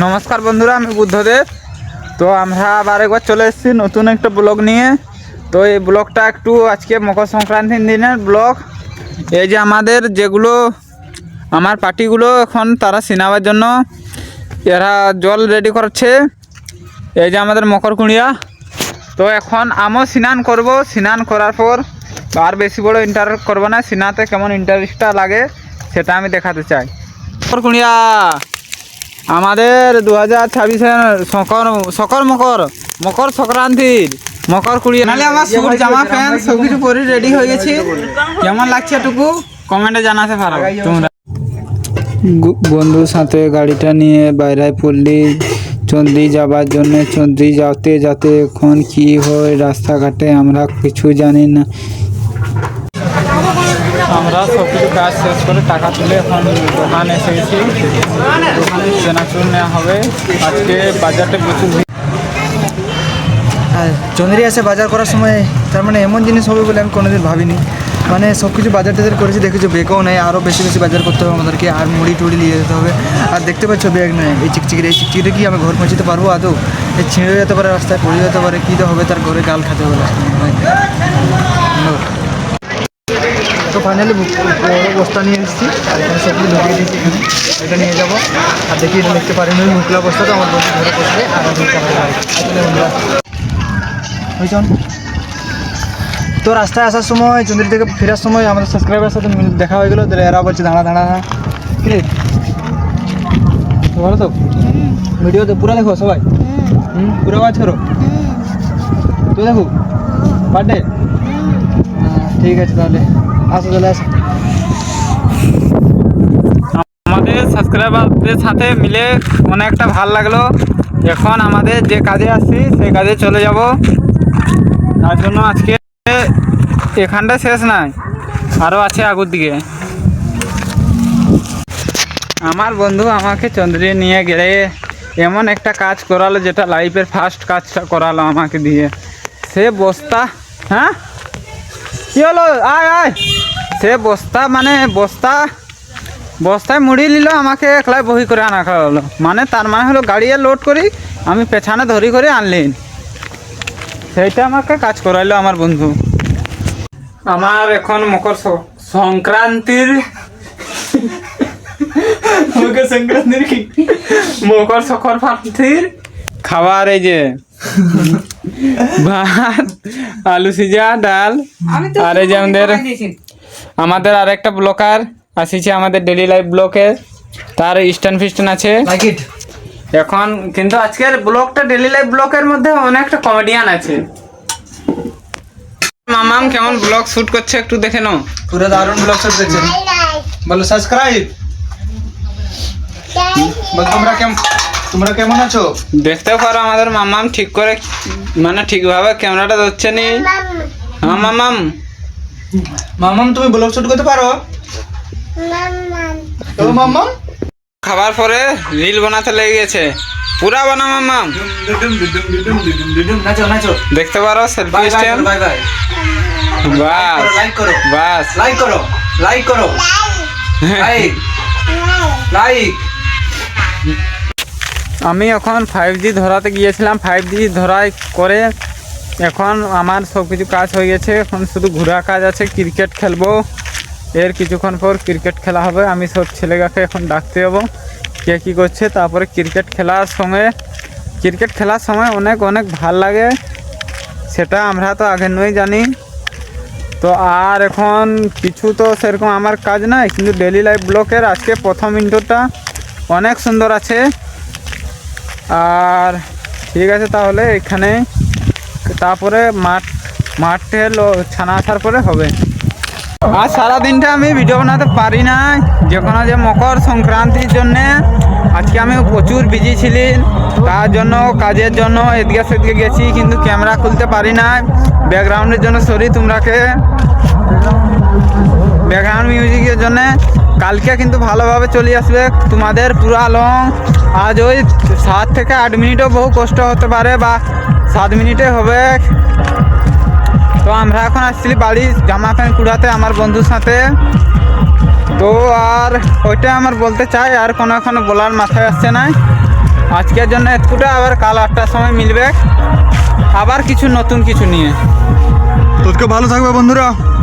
নমস্কার বন্ধুরা, আমি বুদ্ধদেব। তো আমরা আবার একবার চলে এসেছি নতুন একটা ব্লগ নিয়ে। তো এই ব্লগটা একটু আজকে মকর সংক্রান্তির দিনের ব্লগ। এই যে আমাদের যেগুলো আমার পার্টিগুলো এখন তারা সিনাবার জন্য এরা জল রেডি করছে। এই যে আমাদের মকর কুঁড়িয়া। তো এখন আমিও স্নান করব। স্নান করার পর আর বেশি বড় ইন্টারেস্ট করবো না, স্নাতে কেমন ইন্টারেস্টটা লাগে সেটা আমি দেখাতে চাই। মকর কুঁড়িয়া আমাদের 2026 মকর সংক্রান্তির মকর কুড়িয়ে নালে আমার সুট জামা প্যান্ট সব কিছু পরে রেডি হয়ে গেছি। কেমন লাগছে এটুকু কমেন্টে জানাতে পারো তোমরা। বন্ধুর সাথে গাড়িটা নিয়ে বাইরে পড়লি চন্দ্রি যাবার জন্য। চন্দ্রি যাতে যাতে এখন কি হয় রাস্তাঘাটে আমরা কিছু জানি না। আমরা সব কিছু কাজ শেষ করে টাকা তুলে এখন দোকানে এসে গেছি। দোকানে চেনাচুর নেওয়া হবে। আজকে বাজারটা প্রচুর ভিড়। আর চন্দ্রি আসে বাজার করার সময় তার মানে এমন জিনিস হবে বলে আমি কোনোদিন ভাবিনি। মানে সব কিছু বাজার টাজার করেছি, দেখেছো ব্যাগও নেই, আরও বেশি বেশি বাজার করতে হবে আমাদেরকে। আর মুড়ি টুড়ি নিয়ে যেতে হবে। আর দেখতে পাচ্ছ ব্যাগ নেই, এই চিকচিকিটা কি আমি ঘর পৌঁছতে পারবো আদৌ? এই ছিঁড়ে যেতে পারে, রাস্তায় পড়ে যেতে পারে, কী তো হবে, তার ঘরে গাল খেতে হবে। তো ফাইনালি বড় বস্তা নিয়ে এসেছি আর এখানে সব কিছু ঢুকিয়ে দিয়েছি। এখানে এটা নিয়ে যাবো। আর দেখি এটা দেখতে পারিনি মুখলা বস্তা, তো আমার বন্ধু ঘরে বসবে আর আমি তো রাস্তায় আসার সময় চন্দ্রি থেকে ফেরার সময় আমাদের সাবস্ক্রাইবার সাথে দেখা হয়ে গেলো। এরা বলছে দাঁড়া দাঁড়া কি রে, ভালো তো ভিডিওতে পুরো দেখো সবাই। পুরো আওয়াজ করো তো, দেখো বার্থডে। ঠিক আছে তাহলে আসো, চলে আসো। আমাদের সাবস্ক্রাইবারদের সাথে মিলে অনেকটা ভালো লাগলো। এখন আমাদের যে কাজে আসছি সেই কাজে চলে যাব। তার জন্য আজকে এখানটা শেষ নাই, আরও আছে আগুর দিকে। আমার বন্ধু আমাকে চন্দ্রি নিয়ে গেলে এমন একটা কাজ করালো যেটা লাইফের ফার্স্ট কাজটা করালো আমাকে দিয়ে। সে বস্তা, হ্যাঁ কী হলো, আয় আয়, সে বস্তা মানে বস্তায় মুড়ি নিল, আমাকে একলাই বহি করে আনা খাওয়া হলো। মানে তার মানে হলো গাড়িয়ে লোড করি, আমি পেছানে ধরি করে আনলেন। সেইটা আমাকে কাজ করাইলো আমার বন্ধু। আমার এখন মকর সংক্রান্তির খাবার এই যে ভাত, আলু সিজা, ডাল। আর এই যে আমাদের আরেকটা ব্লকার আসিছে আমাদের ডেলি লাইফ ব্লকে, তার স্ট্যান্ড ফিস্ট্যান্ড আছে এখন। কিন্তু আজকের ব্লকটা ডেলি লাইফ ব্লকের মধ্যে অনেকটা কমেডিয়ান আছে। মামাম কেমন ব্লগ শুট করছে একটু দেখে নাও। পুরো দারুণ ব্লগ শুট করছে। বলো সাবস্ক্রাইব। বল তোমরা কেমন আছো? দেখতে পারো আমাদের মামাম ঠিক করে মানে ঠিকভাবে ক্যামেরাটা ধরছে নি। হ্যাঁ মামাম তুমি ব্লগ শুট করতে পারো? মামাম খাবার পরে রিল বানাতে লেগে গেছে। পুরা বানা মামাম, নাচো নাচো। দেখতে পারো সেলফি স্ট্যান্ড। Bye bye. বাস লাইক করো, বাস লাইক করো, লাইক করো, লাইক লাইক। আমি এখন 5G ধরাতে গিয়েছিলাম। 5G ধরাই করে এখন আমার সব কিছু কাজ হয়ে গেছে। এখন শুধু ঘোরা কাজ আছে। ক্রিকেট খেলবো, এর কিছুক্ষণ পর ক্রিকেট খেলা হবে। আমি সব ছেলেগাকে এখন ডাকতে যাবো কে কী করছে। তারপরে ক্রিকেট খেলার সময় অনেক ভাল লাগে, সেটা আমরা তো আগের নয় জানি। তো আর এখন কিছু তো সেরকম আমার কাজ নাই, কিন্তু ডেলি লাইফ ব্লকের আজকে প্রথম ইন্ট্রোটা অনেক সুন্দর আছে। আর ঠিক আছে তাহলে এখানে, তারপরে মাঠে ছানা আসার পরে হবে। আর সারাদিনটা আমি ভিডিও বানাতে পারি না, যে মকর সংক্রান্তির জন্যে আজকে আমি প্রচুর বিজি ছিলাম। তার জন্য কাজের জন্য এদিকে সেদিকে গেছি, কিন্তু ক্যামেরা খুলতে পারি না। ব্যাকগ্রাউন্ডের জন্য সরি তোমরাকে, ব্যাকগ্রাউন্ড মিউজিকের জন্য। কালকে কিন্তু ভালোভাবে চলে আসবে তোমাদের পুরা লং। আজ ওই 7 থেকে 8 মিনিটও বহু কষ্ট হতে পারে, বা 7 মিনিটে হবে। তো আমরা এখন আসছি বাড়ি জামা প্যান্ট কুড়াতে আমার বন্ধুর সাথে। তো আর ওইটা আমার বলতে চাই, আর কোনো এখন বলার মাথায় আসছে না। আজকের জন্য এতটা, আবার কাল 8টার সময় মিলবে আবার কিছু নতুন কিছু নিয়ে। তোকে ভালো থাকবে বন্ধুরা।